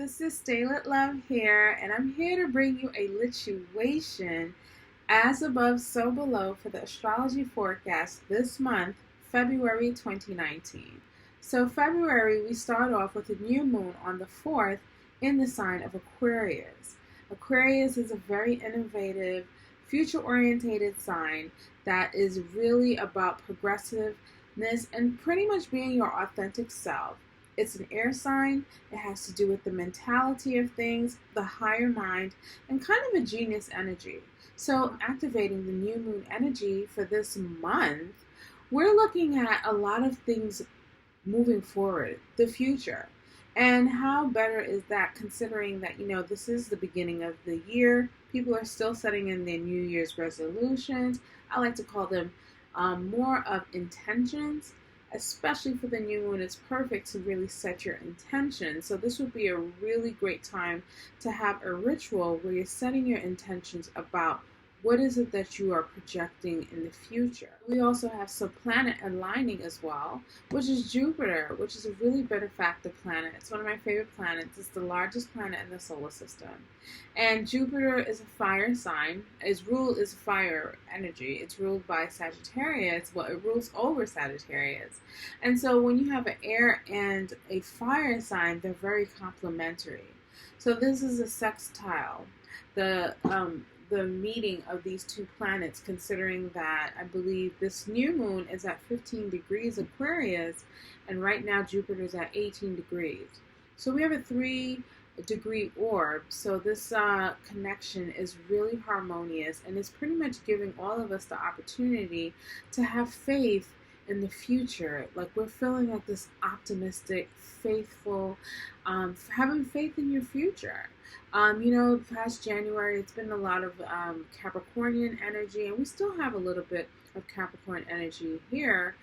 This is StayLit Love here, and I'm here to bring you a lituation as above, so below for the astrology forecast this month, February 2019. So, February, we start off with a new moon on the 4th in the sign of Aquarius. Aquarius is a very innovative, future oriented sign that is really about progressiveness and pretty much being your authentic self. It's an air sign. It has to do with the mentality of things, the higher mind, and kind of a genius energy. So, activating the new moon energy for this month, we're looking at a lot of things moving forward, the future. And how better is that considering that, this is the beginning of the year. People are still setting in their New Year's resolutions. I like to call them more of intentions. Especially for the new moon, it's perfect to really set your intention. So this would be a really great time to have a ritual where you're setting your intentions about what is it that you are projecting in the future. We also have some planet aligning as well, which is Jupiter, which is a really benefactor planet. It's one of my favorite planets. It's the largest planet in the solar system. And Jupiter is a fire sign. Its rule is fire energy. It's ruled by Sagittarius. Well, it rules over Sagittarius. And so when you have an air and a fire sign, they're very complementary. So this is a sextile. The meeting of these two planets, considering that I believe this new moon is at 15 degrees Aquarius, and right now Jupiter is at 18 degrees. So we have a 3-degree orb. So this connection is really harmonious, and it's pretty much giving all of us the opportunity to have faith in the future. Like, we're feeling like this optimistic, faithful, having faith in your future. Past January, it's been a lot of Capricornian energy, and we still have a little bit of Capricorn energy here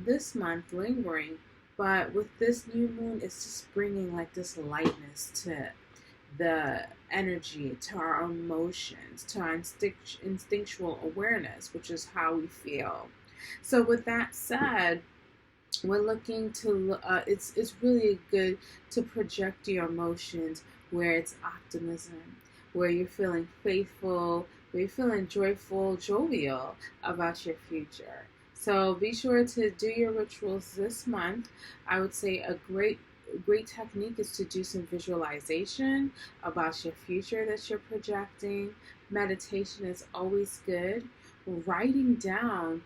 this month lingering. But with this new moon, it's just bringing like this lightness to the energy, to our emotions, to our instinctual awareness, which is how we feel. So with that said, we're looking to it's really good to project your emotions where it's optimism, where you're feeling faithful, where you're feeling joyful, jovial about your future. So be sure to do your rituals this month. I would say a great technique is to do some visualization about your future that you're projecting. Meditation is always good. Writing down,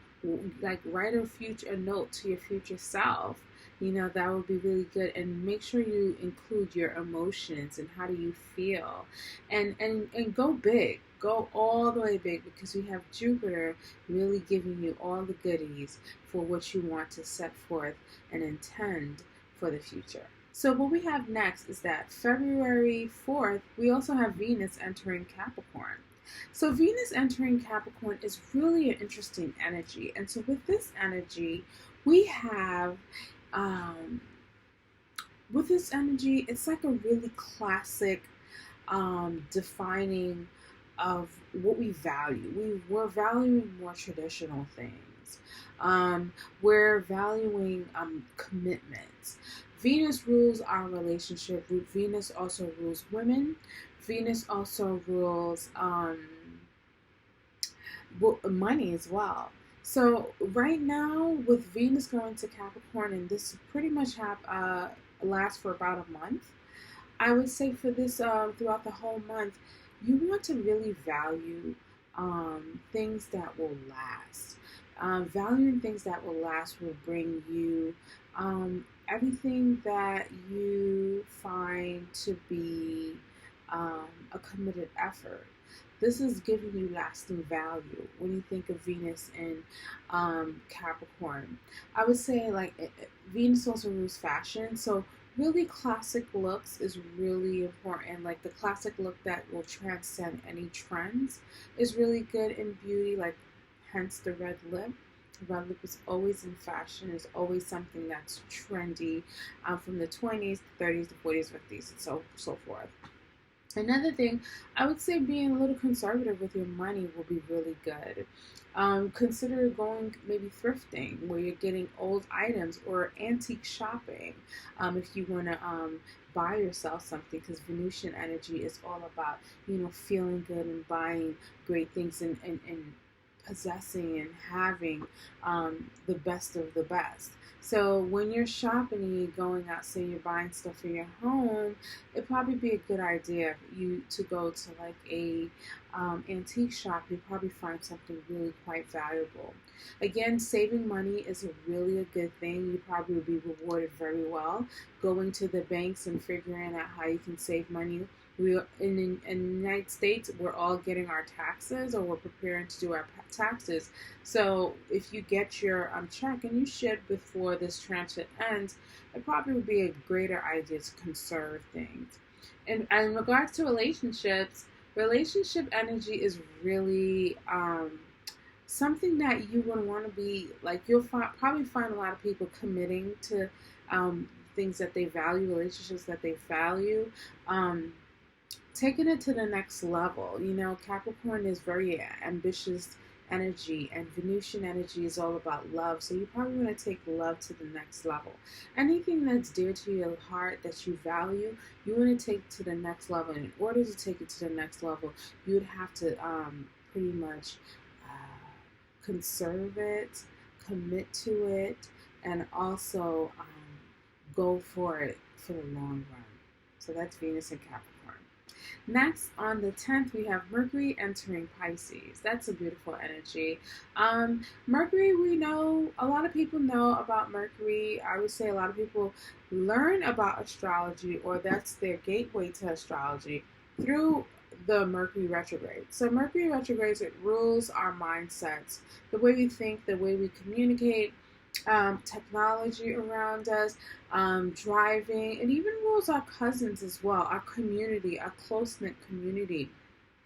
like write a note to your future self, that would be really good. And make sure you include your emotions and how do you feel, and go big, go all the way big, because we have Jupiter really giving you all the goodies for what you want to set forth and intend for the future. So what we have next is that February 4th, we also have Venus entering Capricorn. So Venus entering Capricorn is really an interesting energy. And so with this energy, we have, it's like a really classic defining of what we value. We're valuing more traditional things. We're valuing commitments. Venus rules our relationship. Venus also rules women. Venus also rules money as well. So right now, with Venus going to Capricorn, and this pretty much lasts for about a month, I would say for this throughout the whole month, you want to really value things that will last. Valuing things that will last will bring you everything that you find to be a committed effort. This is giving you lasting value when you think of Venus in Capricorn. I would say Venus also rules fashion, so really classic looks is really important. Like the classic look that will transcend any trends is really good in beauty, like hence the red lip. Red lip is always in fashion, is always something that's trendy from the 20s, 30s, the 40s, 50s, and so forth. Another thing, I would say being a little conservative with your money will be really good. Consider going maybe thrifting where you're getting old items or antique shopping if you want to buy yourself something, because Venusian energy is all about, feeling good and buying great things and possessing and having the best of the best. So when you're shopping and you're going out, say you're buying stuff for your home, it'd probably be a good idea for you to go to like a antique shop. You'll probably find something really quite valuable. Again, saving money is really a good thing. You probably will be rewarded very well. Going to the banks and figuring out how you can save money. We in the United States, we're all getting our taxes, or we're preparing to do our taxes. So if you get your check, and you should before this transit ends, it probably would be a greater idea to conserve things. And in regards to relationships, relationship energy is really something that you would want to be like. Probably find a lot of people committing to things that they value, relationships that they value. Taking it to the next level. Capricorn is very ambitious energy, and Venusian energy is all about love. So you probably want to take love to the next level. Anything that's dear to your heart that you value, you want to take to the next level. And in order to take it to the next level, you would have to pretty much conserve it, commit to it, and also go for it for the long run. So that's Venus and Capricorn. Next, on the 10th, we have Mercury entering Pisces. That's a beautiful energy. Mercury, we know, a lot of people know about Mercury. I would say a lot of people learn about astrology, or that's their gateway to astrology, through the Mercury retrograde. So Mercury retrogrades, it rules our mindsets, the way we think, the way we communicate, technology around us, driving. It even rules our cousins as well, our community, our close-knit community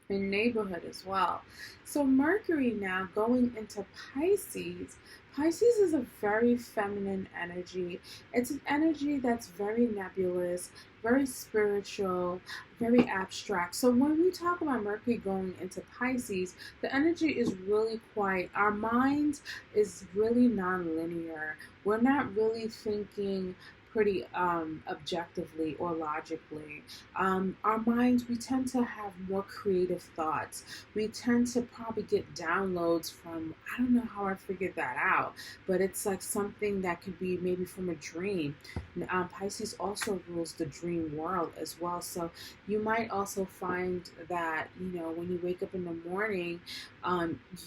and neighborhood as well. So Mercury now going into Pisces. Pisces is a very feminine energy. It's an energy that's very nebulous, very spiritual, very abstract. So when we talk about Mercury going into Pisces, the energy is really quite, our mind is really non-linear. We're not really thinking pretty objectively or logically. Our minds, we tend to have more creative thoughts. We tend to probably get downloads from, I don't know how I figured that out, but it's like something that could be maybe from a dream. Pisces also rules the dream world as well. So you might also find that, when you wake up in the morning,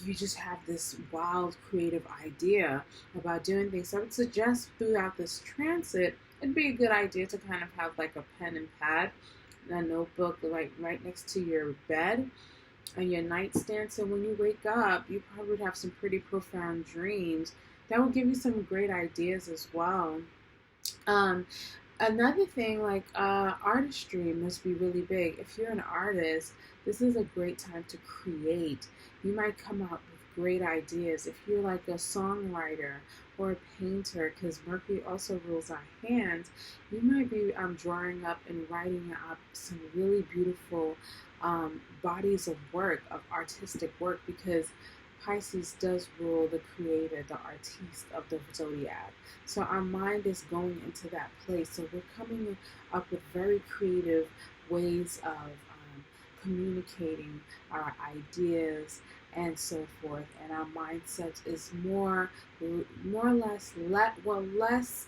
you just have this wild creative idea about doing things. So I would suggest throughout this transit, it'd be a good idea to kind of have like a pen and pad, a notebook right next to your bed and your nightstand. So when you wake up, you probably would have some pretty profound dreams that will give you some great ideas as well. Another thing, like artistry must be really big. If you're an artist, this is a great time to create. You might come up with great ideas. If you're like a songwriter or a painter, because Mercury also rules our hands, you might be drawing up and writing up some really beautiful bodies of work, of artistic work, because Pisces does rule the creator, the artiste of the zodiac. So our mind is going into that place. So we're coming up with very creative ways of communicating our ideas and so forth. And our mindset is more or less, less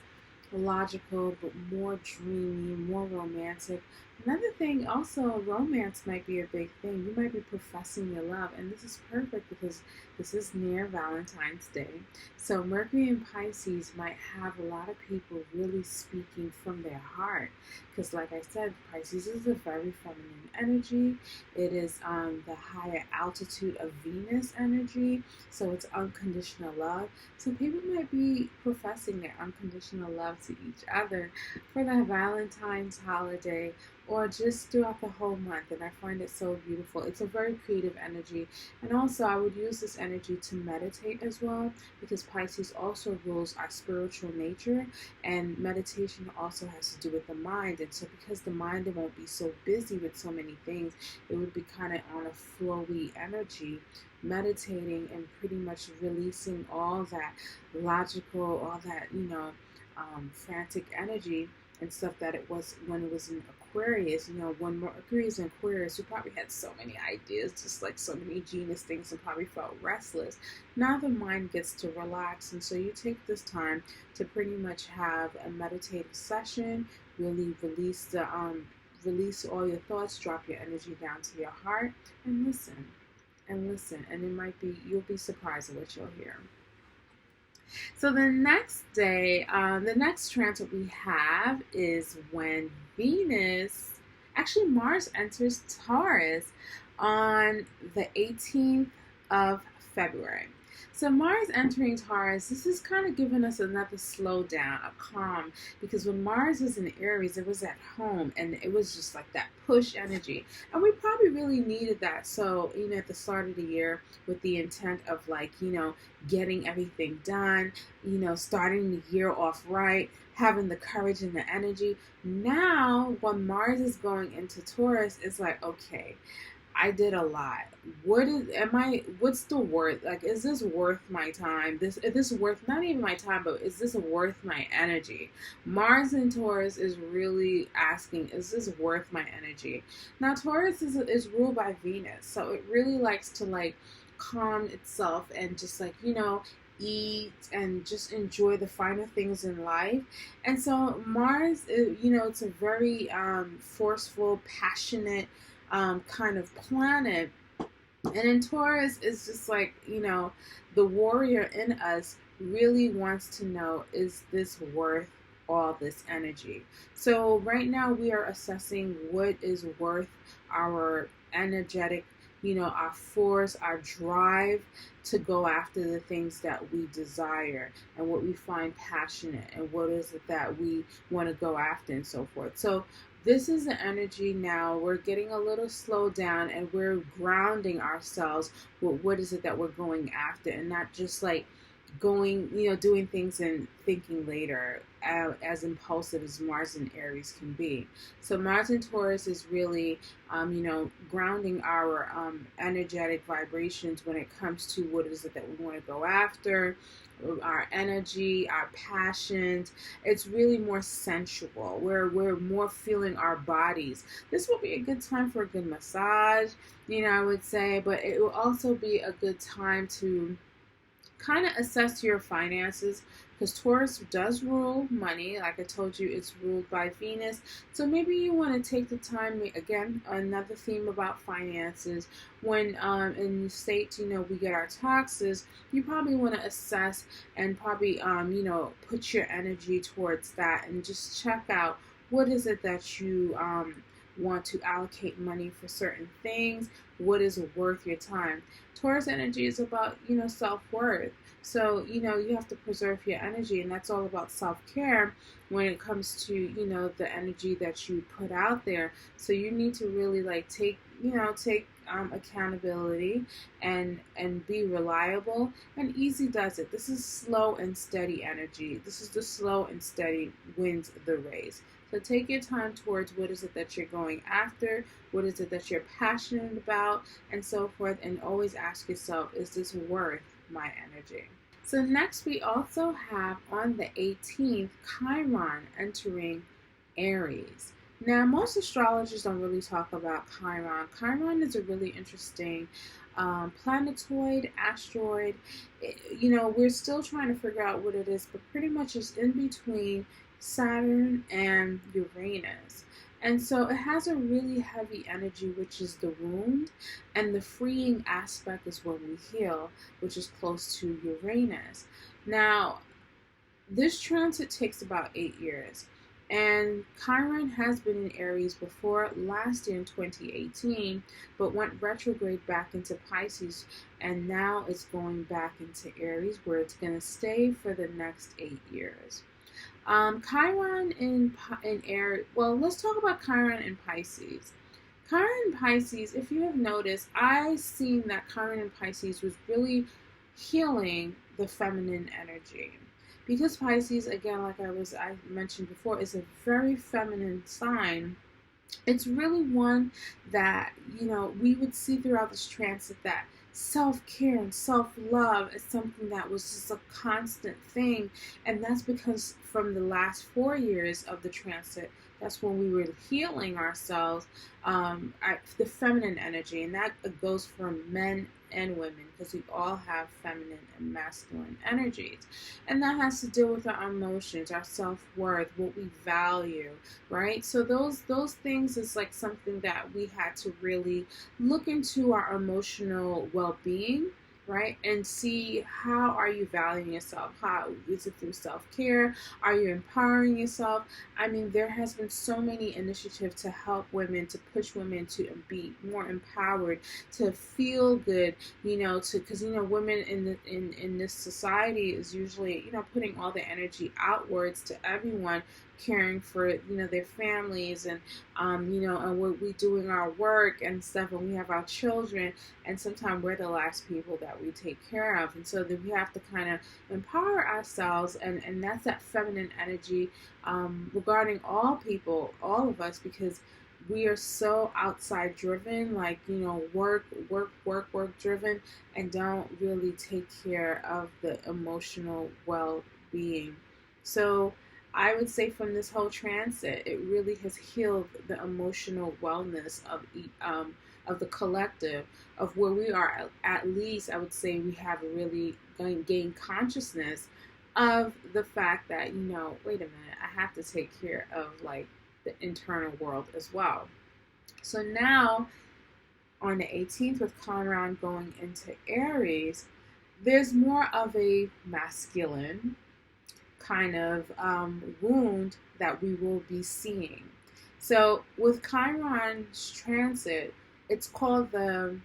logical, but more dreamy, more romantic. Another thing, also, romance might be a big thing. You might be professing your love, and this is perfect because this is near Valentine's Day. So Mercury in Pisces might have a lot of people really speaking from their heart, because like I said, Pisces is a very feminine energy. It is the higher altitude of Venus energy, so it's unconditional love. So people might be professing their unconditional love to each other for the Valentine's holiday, or just throughout the whole month. And I find it so beautiful. It's a very creative energy. And also, I would use this energy to meditate as well, because Pisces also rules our spiritual nature, and meditation also has to do with the mind. And so, because the mind won't be so busy with so many things, it would be kind of on a flowy energy, meditating and pretty much releasing all that logical, all that, frantic energy and stuff that it was when it was in Aquarius. When Mercury is in Aquarius, we probably had so many ideas, just like so many genius things, and probably felt restless. Now the mind gets to relax, and so you take this time to pretty much have a meditative session, really release all your thoughts, drop your energy down to your heart, and listen. And it might be, you'll be surprised at what you'll hear. So the next day, the next transit we have is when Mars enters Taurus on the 18th of February. So Mars entering Taurus, this is kind of giving us another slowdown, a calm, because when Mars was in Aries, it was at home, and it was just like that push energy. And we probably really needed that. So, at the start of the year, with the intent of getting everything done, starting the year off right, having the courage and the energy. Now, when Mars is going into Taurus, it's like, okay, I did a lot. What's the worth? Like, is this worth my time? Is this worth, not even my time, but is this worth my energy? Mars in Taurus is really asking, is this worth my energy? Now, Taurus is ruled by Venus, so it really likes to calm itself and just eat and just enjoy the finer things in life. And so Mars, it's a very forceful, passionate kind of planet. And in Taurus, it's just the warrior in us really wants to know, is this worth all this energy? So right now we are assessing what is worth our energetic, our force, our drive to go after the things that we desire and what we find passionate, and what is it that we want to go after, and so forth. So this is the energy now. We're getting a little slowed down, and we're grounding ourselves with what is it that we're going after, and not just going, doing things and thinking later, as impulsive as Mars and Aries can be. So Mars and Taurus is really, grounding our energetic vibrations when it comes to what is it that we want to go after, our energy, our passions. It's really more sensual. We're more feeling our bodies. This will be a good time for a good massage, I would say, but it will also be a good time to kind of assess your finances, because Taurus does rule money. Like I told you, it's ruled by Venus. So maybe you want to take the time, again, another theme about finances. When in the States, we get our taxes, you probably want to assess and probably, put your energy towards that, and just check out what is it that you want to allocate money for certain things, what is worth your time. Taurus energy is about, self-worth. So, you have to preserve your energy, and that's all about self-care when it comes to, the energy that you put out there. So you need to really take accountability and be reliable, and easy does it. This is slow and steady energy. This is the slow and steady wins the race. So take your time towards what is it that you're going after, what is it that you're passionate about, and so forth, and always ask yourself, is this worth my energy? So next we also have on the 18th, Chiron entering Aries. Now, most astrologers don't really talk about Chiron. Chiron is a really interesting planetoid, asteroid. We're still trying to figure out what it is, but pretty much it's in between Saturn and Uranus. And so it has a really heavy energy, which is the wound, and the freeing aspect is when we heal, which is close to Uranus. Now, this transit takes about 8 years. And Chiron has been in Aries before, last year in 2018, but went retrograde back into Pisces, and now it's going back into Aries, where it's going to stay for the next 8 years. Chiron in Aries. Well, let's talk about Chiron in Pisces. Chiron in Pisces, if you have noticed, I seen that Chiron in Pisces was really healing the feminine energy. Because Pisces, again, like I mentioned before, is a very feminine sign. It's really one that, we would see throughout this transit that self-care and self-love is something that was just a constant thing. And that's because from the last 4 years of the transit, that's when we were healing ourselves, the feminine energy. And that goes for men and women, because we all have feminine and masculine energies. And that has to do with our emotions, our self-worth, what we value, right? So those things is like something that we had to really look into our emotional well-being, right? And see, how are you valuing yourself? How is it through self-care? Are you empowering yourself? I mean, there has been so many initiatives to help women, to push women to be more empowered, to feel good, because women in this society is usually, putting all the energy outwards to everyone, caring for their families, and and we doing our work and stuff, and we have our children, and sometimes we're the last people that we take care of. And so then we have to kind of empower ourselves, and that's that feminine energy, regarding all people, all of us, because we are so outside driven, like, work driven, and don't really take care of the emotional well-being. So I would say from this whole transit, it really has healed the emotional wellness of the collective, of where we are. At least I would say we have really gained consciousness of the fact that, wait a minute, I have to take care of like the internal world as well. So now on the 18th, with Chiron going into Aries, there's more of a masculine kind of wound that we will be seeing. So with Chiron's transit, it's called the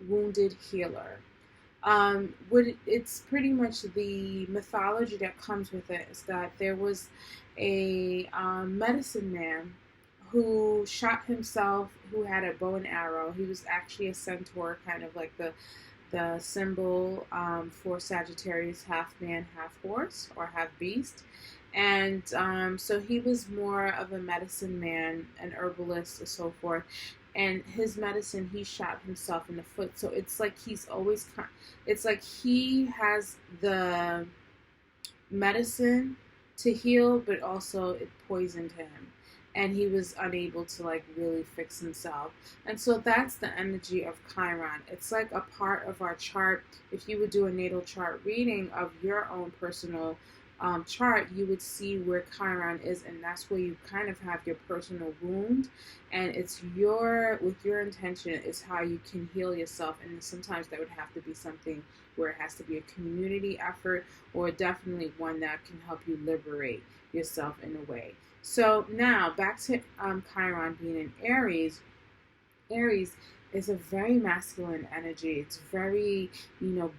wounded healer. It's pretty much the mythology that comes with it is that there was a medicine man who shot himself, who had a bow and arrow. He was actually a centaur, kind of like the symbol for Sagittarius, half man, half horse, or half beast. And so he was more of a medicine man, an herbalist, and so forth. And his medicine, he shot himself in the foot. So it's like it's like he has the medicine to heal, but also it poisoned him. And he was unable to like really fix himself. And so that's the energy of Chiron. It's like a part of our chart. If you would do a natal chart reading of your own personal chart, you would see where Chiron is, and that's where you kind of have your personal wound. And it's with your intention is how you can heal yourself. And sometimes that would have to be something where it has to be a community effort, or definitely one that can help you liberate yourself in a way. So now back to Chiron being in Aries. Aries is a very masculine energy. It's very,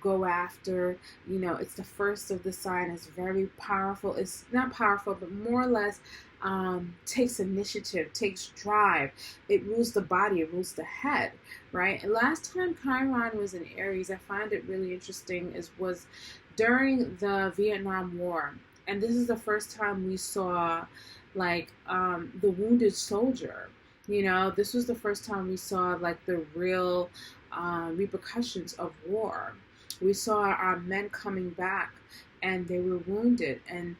go after, it's the first of the sign. It's very powerful. It's not powerful, but more or less takes initiative, takes drive. It rules the body, it rules the head, right? And last time Chiron was in Aries, I find it really interesting, was during the Vietnam War. And this is the first time we saw like the wounded soldier. This was the first time we saw like the real repercussions of war. We saw our men coming back, and they were wounded. And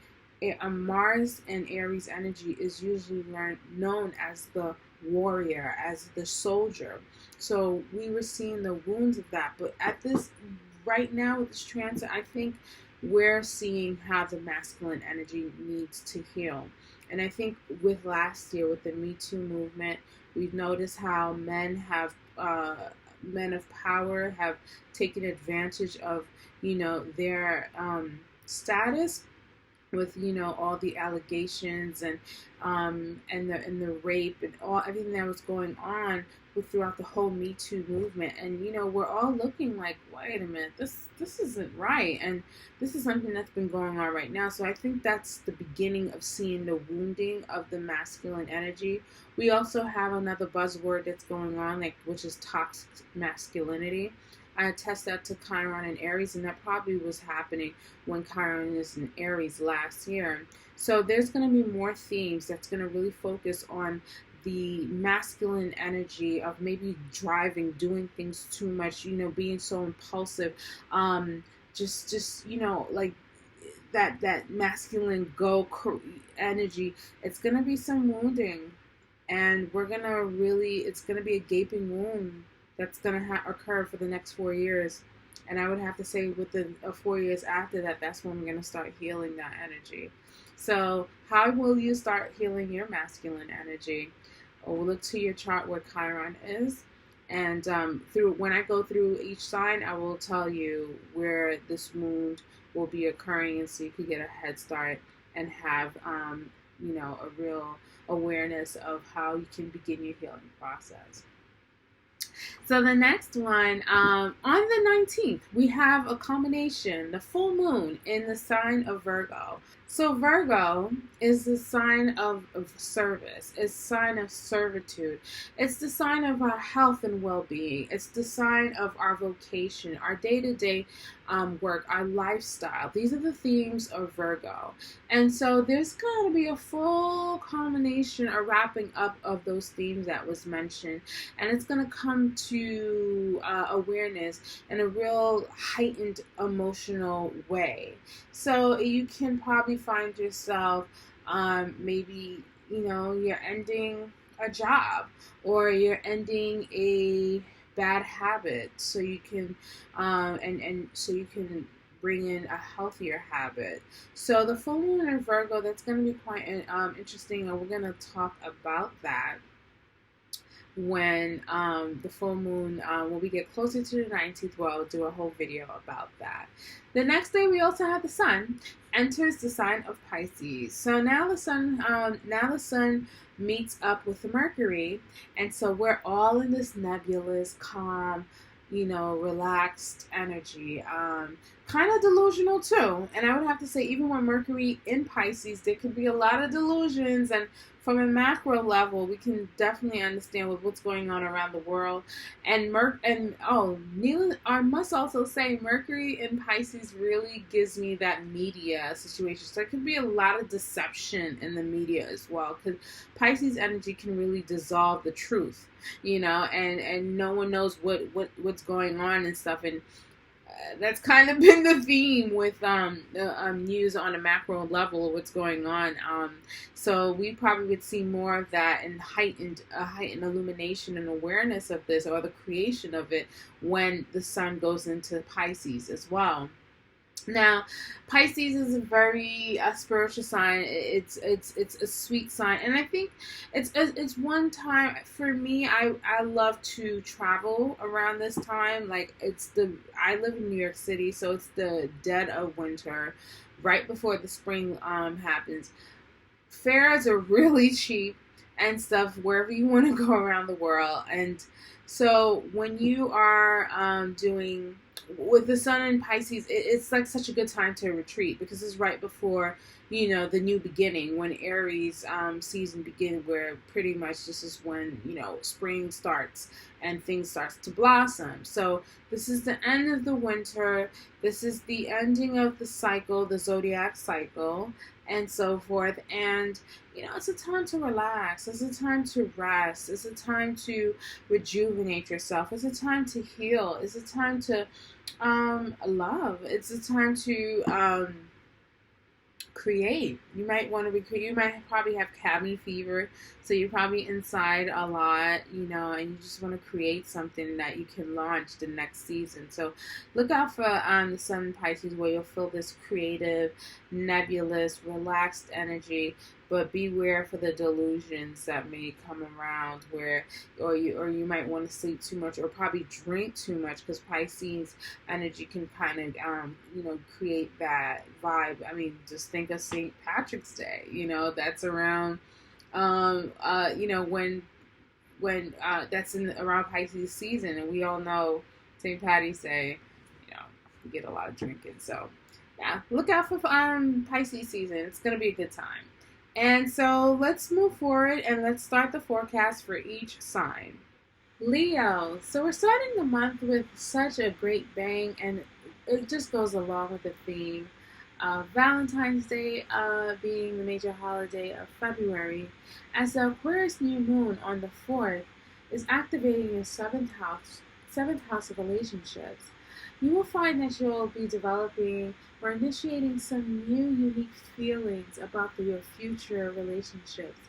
Mars and Aries energy is usually known as the warrior, as the soldier. So we were seeing the wounds of that. But at this right now with this transit, I think we're seeing how the masculine energy needs to heal. And I think with last year, with the Me Too movement, we've noticed how men of power have taken advantage of, their status with, all the allegations and the rape and everything that was going on throughout the whole Me Too movement. And we're all looking like, wait a minute, this isn't right, and this is something that's been going on right now. So I think that's the beginning of seeing the wounding of the masculine energy. We also have another buzzword that's going on, which is toxic masculinity. I attest that to Chiron and Aries, and that probably was happening when Chiron is in Aries last year. So there's going to be more themes that's going to really focus on the masculine energy of maybe driving, doing things too much, being so impulsive, just like that masculine energy. It's going to be some wounding, and it's going to be a gaping wound that's going to occur for the next 4 years. And I would have to say within 4 years after that, that's when we're going to start healing that energy. So how will you start healing your masculine energy? We'll look to your chart where Chiron is. And when I go through each sign, I will tell you where this wound will be occurring, and so you can get a head start and have a real awareness of how you can begin your healing process. So the next one, on the 19th, we have a combination, the full moon in the sign of Virgo. So Virgo is the sign of service. It's a sign of servitude. It's the sign of our health and well-being. It's the sign of our vocation, our day-to-day work, our lifestyle. These are the themes of Virgo. And so there's going to be a full combination, a wrapping up of those themes that was mentioned. And it's going to come to awareness in a real heightened emotional way. So you can probably find yourself maybe, you're ending a job, or you're ending a bad habit, so you can and so you can bring in a healthier habit. So the full moon in Virgo, that's going to be quite interesting, and we're going to talk about that when the full moon, when we get closer to the 19th. Well, I'll do a whole video about that. The next day, we also have the sun enters the sign of Pisces. So now the sun meets up with the Mercury, and so we're all in this nebulous, calm, relaxed energy, kind of delusional too. And I would have to say, even when Mercury in Pisces, there could be a lot of delusions, and from a macro level, we can definitely understand with what's going on around the world. And I must also say, Mercury in Pisces really gives me that media situation. So there could be a lot of deception in the media as well, because Pisces energy can really dissolve the truth, and no one knows what's going on and stuff. And that's kind of been the theme with news on a macro level of what's going on. So we probably would see more of that and heightened illumination and awareness of this, or the creation of it, when the sun goes into Pisces as well. Now, Pisces is a very spiritual sign. It's a sweet sign, and I think it's one time for me. I love to travel around this time. Like I live in New York City, so it's the dead of winter, right before the spring happens. Fares are really cheap and stuff wherever you want to go around the world, and so when you are doing with the sun in Pisces, it's like such a good time to retreat, because it's right before, the new beginning, when Aries season begins, where pretty much this is when, spring starts and things starts to blossom. So this is the end of the winter. This is the ending of the cycle, the zodiac cycle, and so forth. And it's a time to relax. It's a time to rest. It's a time to rejuvenate yourself. It's a time to heal. It's a time to love. It's a time to create. You might want to you might probably have cabin fever, so you're probably inside a lot, and you just want to create something that you can launch the next season. So look out for the sun in Pisces, where you'll feel this creative, nebulous, relaxed energy. But beware for the delusions that may come around, or you might want to sleep too much, or probably drink too much, because Pisces energy can kind of create that vibe. I mean, just think of St. Patrick's Day. That's around when when that's in around Pisces season, and we all know St. Patty's Day, you get a lot of drinking. So yeah, look out for Pisces season. It's gonna be a good time. And so let's move forward and let's start the forecast for each sign. Leo. So we're starting the month with such a great bang, and it just goes along with the theme of Valentine's Day being the major holiday of February, as the Aquarius new moon on the 4th is activating your seventh house of relationships. You will find that you'll be developing or initiating some new unique feelings about your future relationships.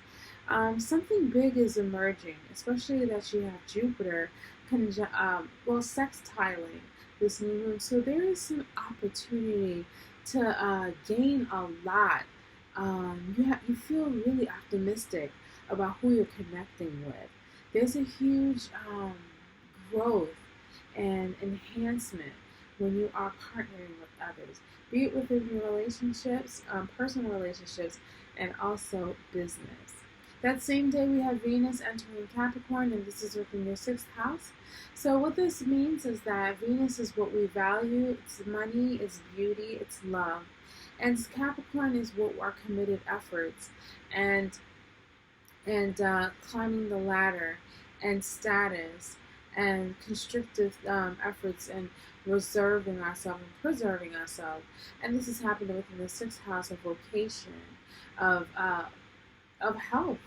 Something big is emerging, especially that you have Jupiter sextiling this new moon. So there is some opportunity to gain a lot. You feel really optimistic about who you're connecting with. There's a huge growth and enhancement when you are partnering with others, be it within your relationships, personal relationships, and also business. That same day, we have Venus entering Capricorn, and this is within your 6th house. So what this means is that Venus is what we value. It's money, it's beauty, it's love. And Capricorn is what our committed efforts and climbing the ladder and status and constrictive efforts and reserving ourselves and preserving ourselves. And this is happening within the 6th house of vocation, of health,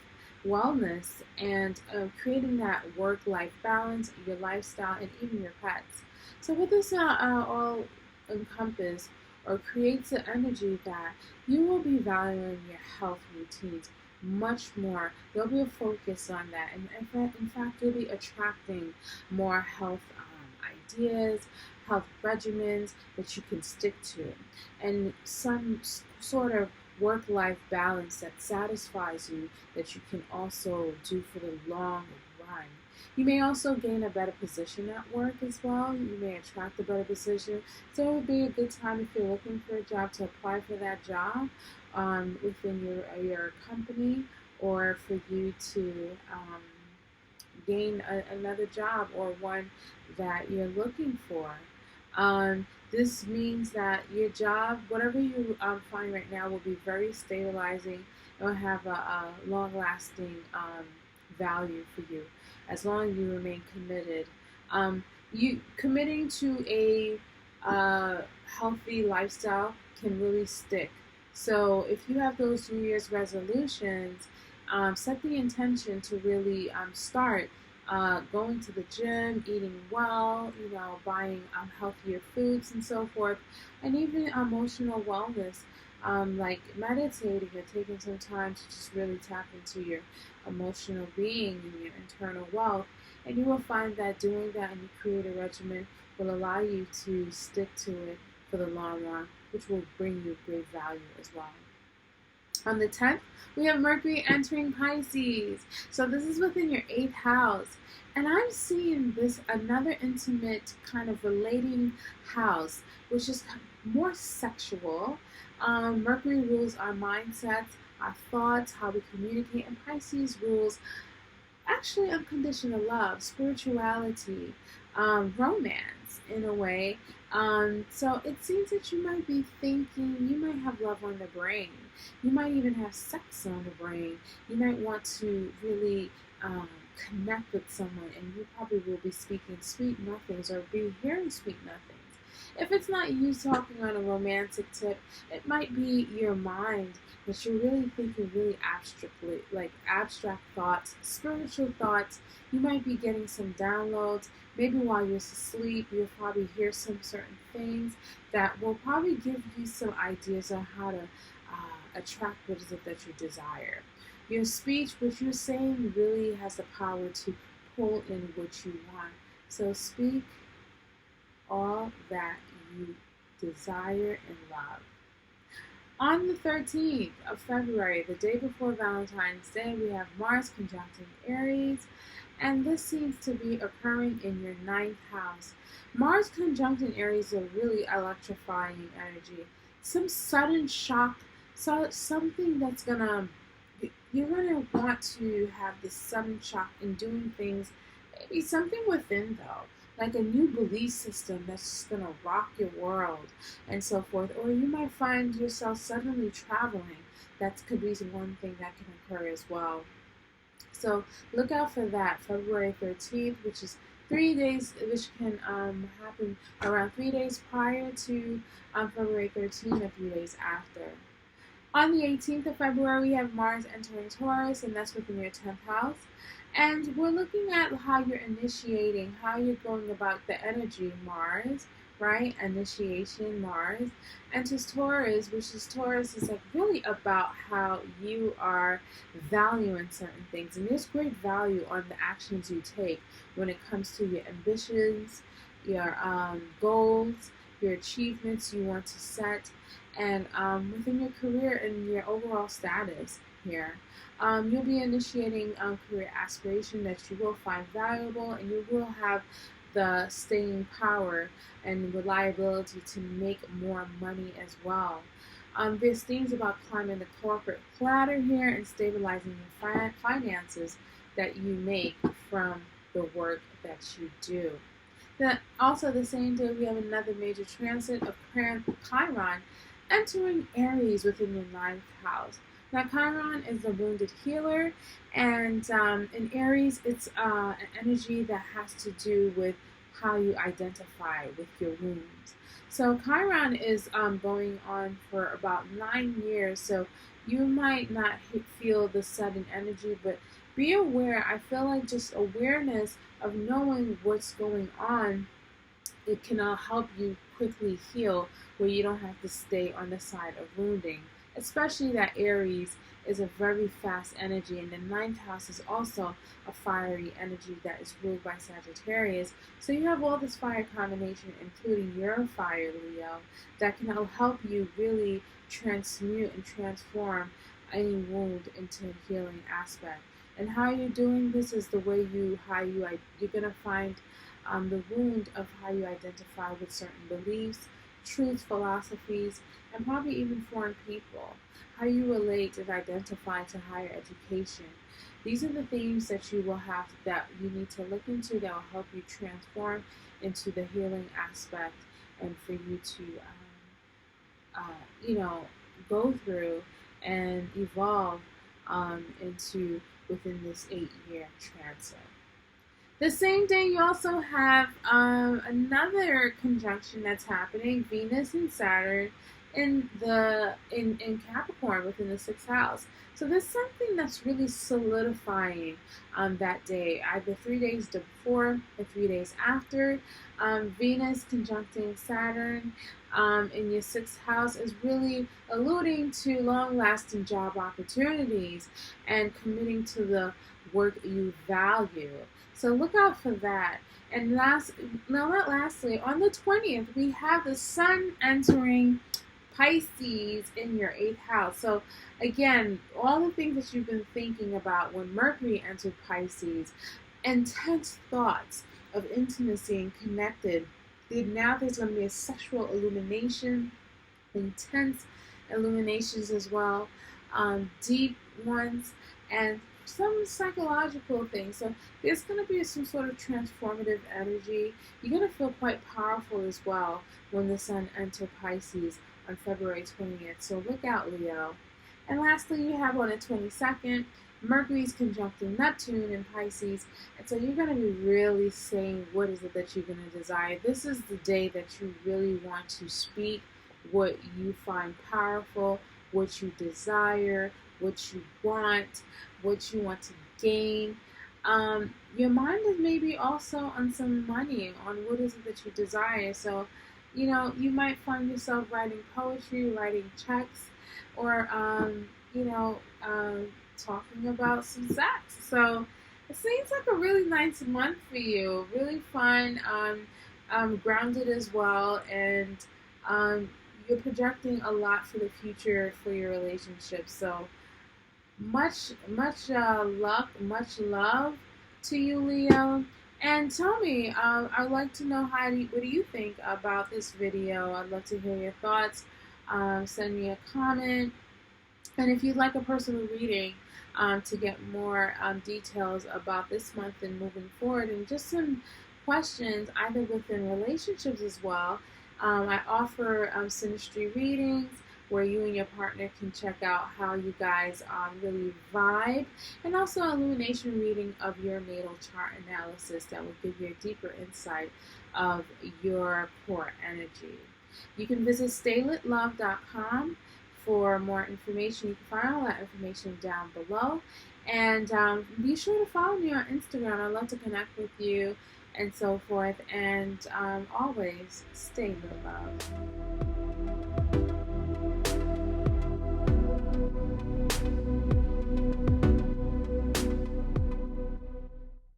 wellness, and creating that work-life balance, your lifestyle, and even your pets. So what this all encompass or creates an energy that you will be valuing your health routines much more. There'll be a focus on that, and in fact, you'll be attracting more health ideas, health regimens that you can stick to, and some sort of work-life balance that satisfies you that you can also do for the long run. You may also gain a better position at work as well. You may attract a better position. So it would be a good time if you're looking for a job to apply for that job within your company, or for you to gain another job or one that you're looking for. This means that your job, whatever you find right now, will be very stabilizing and will have a long-lasting value for you as long as you remain committed. You committing to a healthy lifestyle can really stick. So if you have those New Year's resolutions, set the intention to really start going to the gym, eating well, buying healthier foods and so forth, and even emotional wellness, like meditating and taking some time to just really tap into your emotional being and your internal wealth. And you will find that doing that and you create a regimen will allow you to stick to it for the long run, which will bring you great value as well. On the 10th, we have Mercury entering Pisces. So this is within your 8th house. And I'm seeing this another intimate kind of relating house, which is more sexual. Mercury rules our mindsets, our thoughts, how we communicate, and Pisces rules actually unconditional love, spirituality, romance in a way. So it seems that you might be thinking, you might have love on the brain. You might even have sex on the brain. You might want to really connect with someone, and you probably will be speaking sweet nothings or be hearing sweet nothings. If it's not you talking on a romantic tip, it might be your mind that you're really thinking really abstractly, like abstract thoughts, spiritual thoughts. You might be getting some downloads. Maybe while you're asleep, you'll probably hear some certain things that will probably give you some ideas on how to attract what is it that you desire. Your speech, what you're saying, really has the power to pull in what you want. So speak all that you desire and love. On the 13th of February, the day before Valentine's Day, we have Mars conjuncting Aries, and this seems to be occurring in your 9th house. Mars conjuncting Aries is a really electrifying energy. Some sudden shock, so something that's going to you're going to want to have this sudden shock in doing things, maybe something within though, like a new belief system that's just going to rock your world and so forth. Or you might find yourself suddenly traveling. That could be one thing that can occur as well. So look out for that, February 13th, which is 3 days, which can happen around 3 days prior to February 13th, a few days after. On the 18th of February, we have Mars entering Taurus, and that's within your 10th house. And we're looking at how you're initiating, how you're going about the energy, Mars, right? Initiation, Mars. Enters Taurus, which is Taurus is like really about how you are valuing certain things. And there's great value on the actions you take when it comes to your ambitions, your goals, your achievements you want to set, and within your career and your overall status here. You'll be initiating career aspiration that you will find valuable, and you will have the staying power and reliability to make more money as well. There's things about climbing the corporate ladder here and stabilizing your finances that you make from the work that you do. Then also the same day we have another major transit of Chiron entering Aries within your 9th house. Now Chiron is the wounded healer, and in Aries it's an energy that has to do with how you identify with your wounds. So Chiron is going on for about 9 years, so you might not feel the sudden energy, but be aware. I feel like just awareness of knowing what's going on, it can help you quickly heal where you don't have to stay on the side of wounding. Especially that Aries is a very fast energy, and the 9th house is also a fiery energy that is ruled by Sagittarius. So you have all this fire combination, including your fire, Leo, that can help you really transmute and transform any wound into a healing aspect. And how you're doing this is the way you're gonna find the wound of how you identify with certain beliefs, truths, philosophies, and probably even foreign people. How you relate and identify to higher education. These are the themes that you will have that you need to look into that will help you transform into the healing aspect, and for you to, go through and evolve into within this 8-year transit. The same day, you also have another conjunction that's happening, Venus and Saturn in Capricorn within the 6th house. So there's something that's really solidifying that day, either 3 days before or 3 days after. Venus conjuncting Saturn in your 6th house is really alluding to long-lasting job opportunities and committing to the work you value. So look out for that. And not lastly, on the 20th, we have the Sun entering Pisces in your 8th house. So again, all the things that you've been thinking about when Mercury entered Pisces, intense thoughts of intimacy and connected. Now there's going to be a sexual illumination, intense illuminations as well, deep ones, and some psychological things. So there's going to be some sort of transformative energy. You're going to feel quite powerful as well when the Sun enters Pisces on February 20th. So look out, Leo. And lastly, you have on the 22nd, Mercury's conjuncting Neptune in Pisces. And so you're going to be really saying what is it that you're going to desire. This is the day that you really want to speak what you find powerful, what you desire, what you want to gain. Your mind is maybe also on some money, on what is it that you desire. So, you might find yourself writing poetry, writing checks, or, talking about some sex. So it seems like a really nice month for you. Really fun, grounded as well, and you're projecting a lot for the future for your relationship. So much luck, much love to you, Leo. And tell me, I'd like to know what do you think about this video? I'd love to hear your thoughts. Send me a comment. And if you'd like a personal reading, to get more details about this month and moving forward, and just some questions either within relationships as well. I offer synastry readings where you and your partner can check out how you guys really vibe, and also illumination reading of your natal chart analysis that will give you a deeper insight of your core energy. You can visit StayLitLove.com for more information. You can find all that information down below. And be sure to follow me on Instagram. I'd love to connect with you and so forth. And always stay in love.